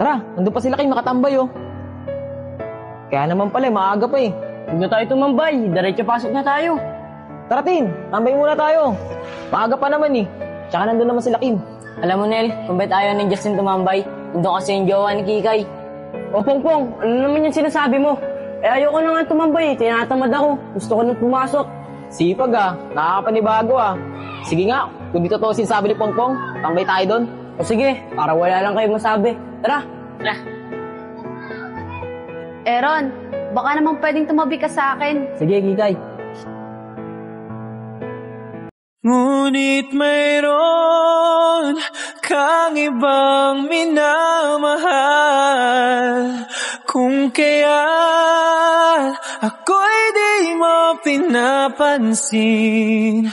Tara, nandun pa sila kayo makatambay oh. Kaya naman pala, maaga pa eh. Huwag na tayo tumambay, diretso pasok na tayo. Tara Tin, tambay muna tayo. Maaga pa naman eh. Tsaka nandun naman sila Kim. Alam mo Nel, kung ba't ayaw ni Justin tumambay, nandun kasi yung jowa ni Kikay. O Pongpong, ano naman yung sinasabi mo? Eh ayoko na nga tumambay, tinatamad ako. Gusto ko nang pumasok. Sipag ah, nakakapanibago ah. Sige nga, kung dito to sinasabi ni Pongpong, tambay tayo doon. O sige, para wala lang kayo masabi. Tara! Tara. Ron, baka naman pwedeng tumabi ka sa akin. Sige, Kikay. Ngunit mayroon kang ibang minamahal, kung kaya ako'y di mo pinapansin.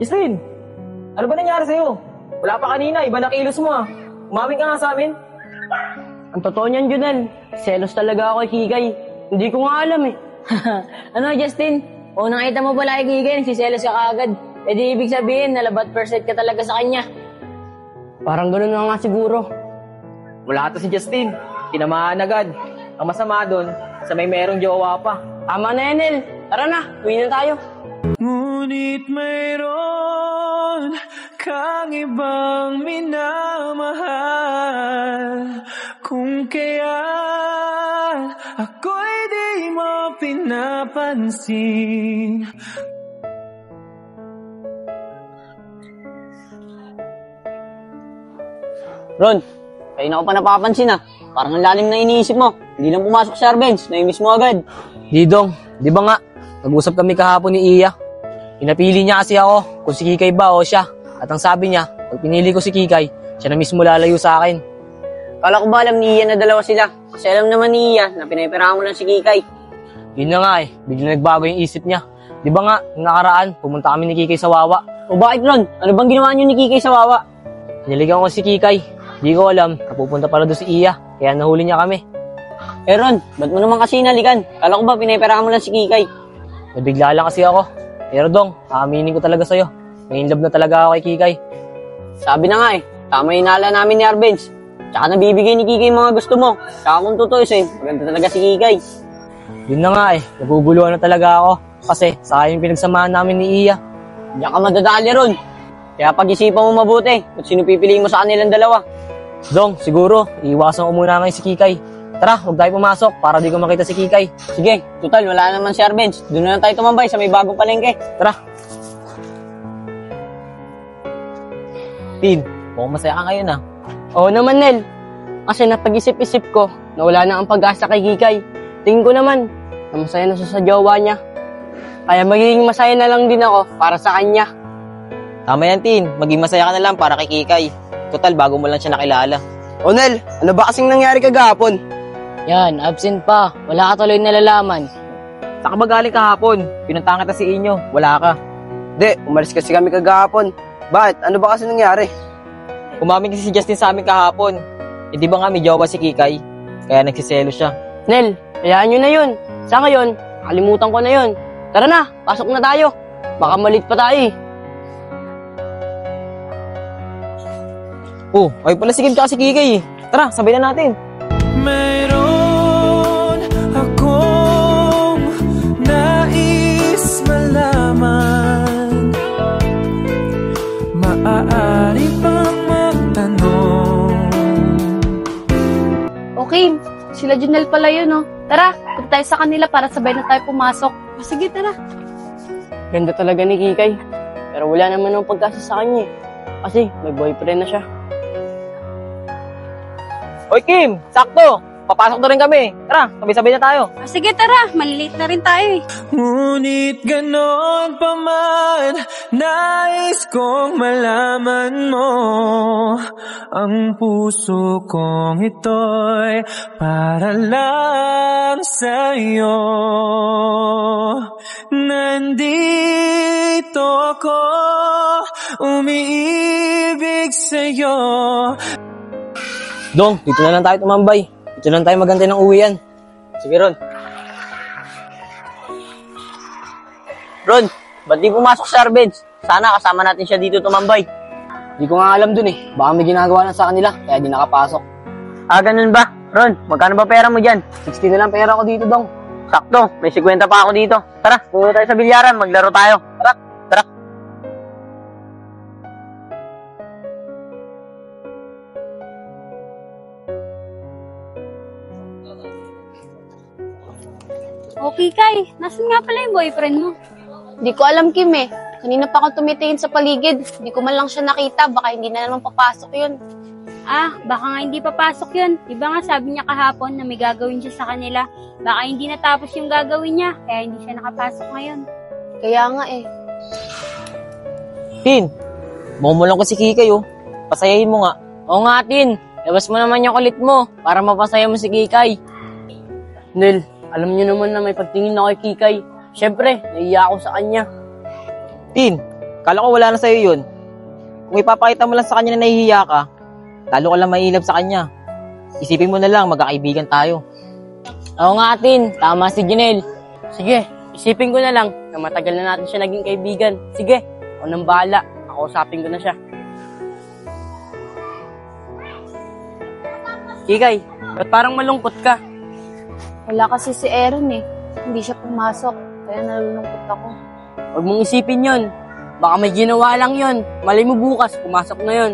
Justin! Ano ba nangyari sa'yo? Wala pa kanina, iba na kilos mo ah. Umaming ka nga sa amin. Ang totoo niyan, Junel. Selos talaga ako kay Kikay. Hindi ko nga alam eh. Ano, Justin? O nakita mo pala kay Kikay, nagsiselos ka kaagad. E di ibig sabihin, nalabat percent ka talaga sa kanya. Parang ganun na nga siguro. Wala to si Justin. Tinamaan agad. Ang masama doon, sa may merong jowa pa. Tama na yan, Nel. Tara na, uwi na tayo. Ngunit mayroon kang ibang minamahal, kung kaya ako'y di mo pinapansin. Ron, kayo na ko pa napapansin ah. Parang ang lalim na iniisip mo. Hindi lang pumasok sa Arbenz, na-miss mo agad. Didong, di ba nga, nag-usap kami kahapon ni Iya. Pinapili niya kasi ako kung si Kikay ba o siya. At ang sabi niya, pag pinili ko si Kikay, siya na mismo lalayo sa akin. Kala ko ba alam ni Iya na dalawa sila? Kasi alam naman ni Iya na pinapirahan mo lang si Kikay. Yun na nga biglang nagbago yung isip niya. Di ba nga, nung nakaraan, pumunta kami ni Kikay sa Wawa. O bakit Ron? Ano bang ginawa niyo ni Kikay sa Wawa? Niligaw ko si Kikay. Di ko alam, napupunta pala doon si Iya, kaya nahuli niya kami. Eh Ron, ba't mo naman kasi nalikan? Kala ko ba pinapirahan mo lang si Kikay? Nabigla lang kasi ako. Pero Dong, aaminin ko talaga sa'yo. May in love na talaga ako kay Kikay. Sabi na nga tama yung nala namin ni Arbenz. Tsaka nabibigay ni Kikay mga gusto mo. Tsaka kung totoo maganda talaga si Kikay. Yun na nga naguguluhan na talaga ako. Kasi sayang yung pinagsamahan namin ni Iya. Diyan ka madadali Ron. Kaya pag-isipan mo mabuti kung sino pipiliin mo sa kanilang dalawa. Dong, siguro, iiwasan ko muna ngayon si Kikay. Tara, huwag tayo pumasok para di ko makita si Kikay. Sige, total, wala naman si Arbenz. Doon na lang tayo tumambay sa may bagong palengke. Tara. Tin, mukhang masaya ka ngayon ah. Oo naman, Nel. Kasi napag-isip-isip ko na wala na ang pag-asa kay Kikay. Tingin ko naman na masaya na siya sa jowa niya. Kaya magiging masaya na lang din ako para sa kanya. Tama yan Tin, maging masaya ka na lang para kay Kikay. Total, bago mo lang siya nakilala. O Nel, ano ba kasing nangyari kagahapon? Yan, absent pa. Wala ka tuloy nalalaman. Saan ka ba galing kahapon? Pinuntahan kita si Inyo, wala ka. Di, umalis kasi kami kagahapon. Bakit? Ano ba kasi nangyari? Umaming kasi si Justin sa amin kahapon. Eh di ba nga may jowa si Kikay? Kaya nagsiselo siya. Nel, hayaan nyo na yun. Sa ngayon, kalimutan ko na yun. Tara na, pasok na tayo. Baka malit pa tayo eh. Oh, ay pala si Kim tsaka si Kikay eh. Tara, sabay na natin. Mayroon akong nais malaman, maaari pang magtanong. Okay, sila Junel pala yun, no? Tara, punta tayo sa kanila para sabay na tayo pumasok. O, sige, tara. Ganda talaga ni Kikay. Pero wala naman ang pag-asa sa kanya eh. Kasi may boyfriend na siya. Oy Kim, sakto! Papasok na rin kami. Tara, sabay-sabay na tayo. O, sige, tara. Malilate na rin tayo eh. Ngunit ganon pa man, nais kong malaman mo, ang puso kong ito'y para lang sa'yo. Nandito ako, umiibig sa'yo. Dong, dito na lang tayo tumambay. Dito na lang tayo magantay ng uwian. Sige Ron. Ron, ba't di pumasok sa Arbenz? Sana kasama natin siya dito tumambay. Di ko nga alam dun eh. Baka may ginagawa na sa kanila, kaya di nakapasok. Ah, ganun ba? Ron, magkano ba pera mo dyan? 60 na lang pera ko dito, Dong. Sakto, may 50 pa ako dito. Tara, pumunta tayo sa bilyaran, maglaro tayo. Tara, tara. Okay, Kay. Nasaan nga pala yung boyfriend mo? Hindi ko alam, Kim eh. Kanina pa ako tumitingin sa paligid. Hindi ko man lang siya nakita. Baka hindi na naman papasok yun. Ah, baka nga hindi papasok yun. Diba nga sabi niya kahapon na may gagawin siya sa kanila. Baka hindi natapos yung gagawin niya, kaya hindi siya nakapasok ngayon. Kaya nga eh. Tin, bumulong ko si Kikay oh. Pasayahin mo nga. Oo nga, Tin. Labas mo naman yung kulit mo para mapasaya mo si Kikay. Nel, alam niyo naman na may pagtingin na kay Kikay. Siyempre, naiiya ako sa kanya. Tin, kala ko wala na sa'yo yun. Kung ipapakita mo lang sa kanya na nahihiya ka, lalo ka lang mailab sa kanya. Isipin mo na lang, magkakaibigan tayo. Oo nga, Tin. Tama si Janelle. Sige, isipin ko na lang na matagal na natin siya naging kaibigan. Sige, ako nang bahala. Nakausapin ko na siya. Kikay, ba't parang malungkot ka? Wala kasi si Aaron eh. Hindi siya pumasok. Kaya nalulungkot ako. Huwag mong isipin yon. Baka may ginawa lang yon. Malay mo bukas, pumasok na yon.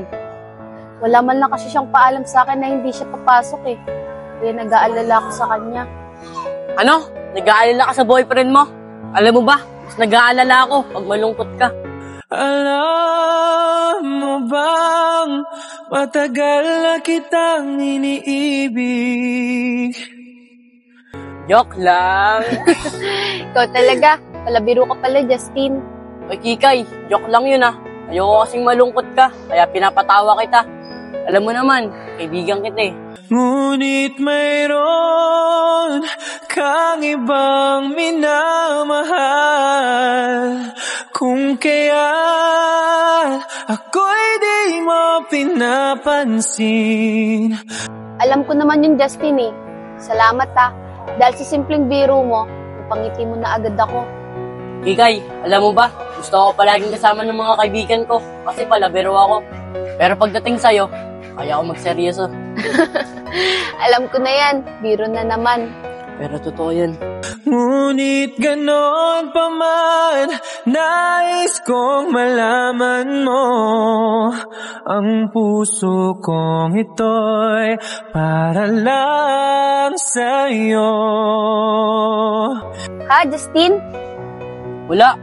Wala man lang kasi siyang paalam sa akin na hindi siya papasok eh. Kaya nag-aalala ako sa kanya. Ano? Nag-aalala ka sa boyfriend mo? Alam mo ba, mas nag-aalala ako pag malungkot ka. Alam mo bang matagal na kitang iniibig? Joke lang. Ikaw talaga. Palabiro ka pala, Justin. Oy, Kikay, joke lang yun ah. Ayoko kasing malungkot ka, kaya pinapatawa kita. Alam mo naman, kaibigan kita eh. Ngunit mayroon kang ibang minamahal. Kung kaya ako'y di mo pinapansin. Alam ko naman yung Justin eh. Salamat ah. Dahil sa simpleng biro mo, napangiti mo na agad ako. Kikay, alam mo ba, gusto ko palaging kasama ng mga kaibigan ko kasi palabiro ako. Pero pagdating sa'yo, kaya ako magseryoso. Alam ko na yan. Biro na naman. Pero totoo yan. Ngunit ganon pa man, nais kong malaman mo. Ang puso kong ito'y para lang sa'yo. Ha, Justin? Wala.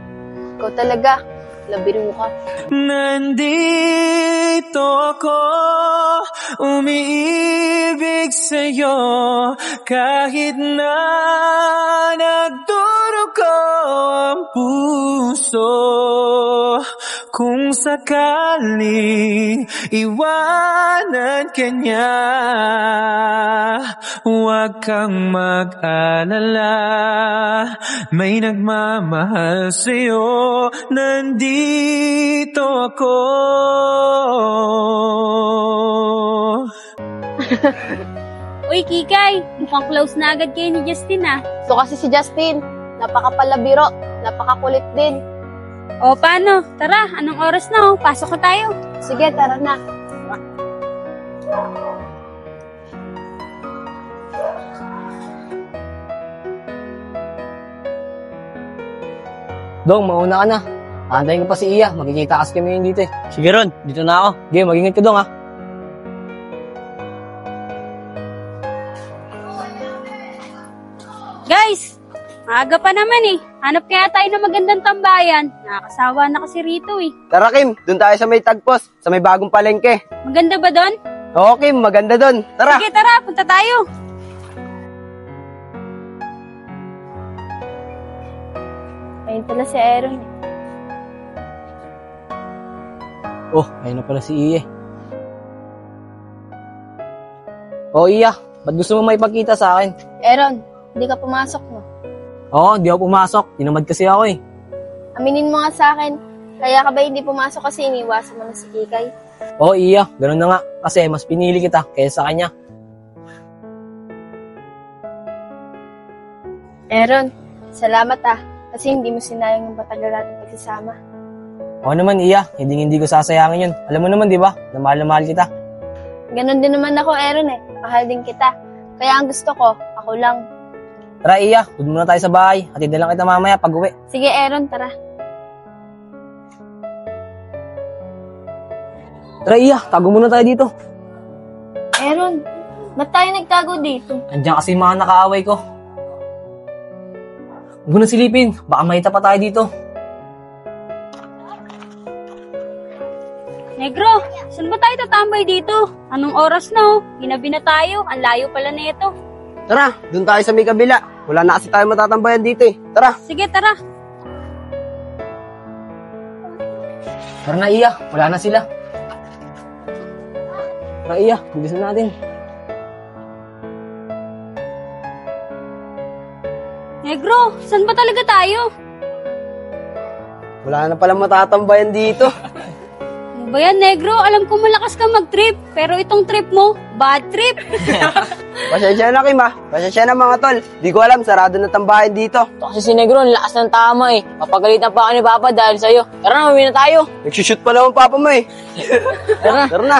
Ikaw talaga. Labiro ka. Nandito ako, umiibig sa'yo, kahit na nagdurugo ang puso. Kung sakaling iwanan ka niya, huwag kang mag-alala, may nagmamahal sa'yo, nandito ako. Uy, Kikay, mukhang close na agad kayo ni Justin ah. So kasi si Justin, napakapalabiro, napakakulit din. O paano? Tara, anong oras na oh? Pasok ko tayo. Sige, tara na. Dong, mauna ka na. Aantayin ko pa si Iya. Magkikita kasi kami yun dito eh. Sige Ron, dito na ako. Sige, mag-ingat ka Dong ha. Guys, maaga pa naman eh. Hanap kaya tayo ng magandang tambayan. Nakakasawa na kasi rito eh. Tara Kim, dun tayo sa may tagpos, sa may bagong palengke. Maganda ba doon? Oo Kim, maganda dun. Tara! Sige, tara, punta tayo. Ayun pala si Aaron eh. Oh, ayun na pala si Iya. Oh Iya, ba't gusto mo may pagkita sa akin? Aaron, hindi ka pumasok no? Oo, di ako pumasok. Tinamad kasi ako eh. Aminin mo nga sa akin, kaya ka ba hindi pumasok kasi iniwasan mo na si Kikay? Oo, Iya, ganun na nga. Kasi mas pinili kita kaysa sa kanya. Aaron, salamat ah. Kasi hindi mo sinayang yung matagal natin pagsasama. Oo naman, Iya. Hindi ko sasayangin yun. Alam mo naman, di ba? Na mahal kita. Ganon din naman ako, Aaron eh. Mahal din kita. Kaya ang gusto ko, ako lang. Tara, Iya. Doon muna tayo sa bahay. Hatid na lang kita mamaya pag uwi. Sige, Aaron, tara. Tara, Iya. Tago muna tayo dito. Aaron, ba't tayo nagtago dito? Andiyan kasi yung mga nakaaway ko. Huwag mo na silipin. Baka mahita pa tayo dito. Negro, saan ba tayo tatambay dito? Anong oras na oh? Ginabi na tayo. Ang layo pala na ito. Tara, doon tayo sa may kabila. Wala na kasi tayo matatambayan dito eh. Tara. Sige, tara. Tara na, Iya. Wala na sila. Tara, Iya. Bilisan natin. Negro, saan ba talaga tayo? Wala na palang matatambayan dito. Ano ba yan, Negro? Alam ko malakas ka mag-trip. Pero itong trip mo, bad trip. Pasensya na, Kim, ha. Pasensya na, mga tol. Di ko alam, sarado na tambayan dito. Ito kasi si Negro, ang lakas ng tama eh. Papagalitan pa ako ni Papa dahil sa'yo. Tara na, mami na tayo. Nagsushoot pa naman papa mo eh. Tara. Tara na.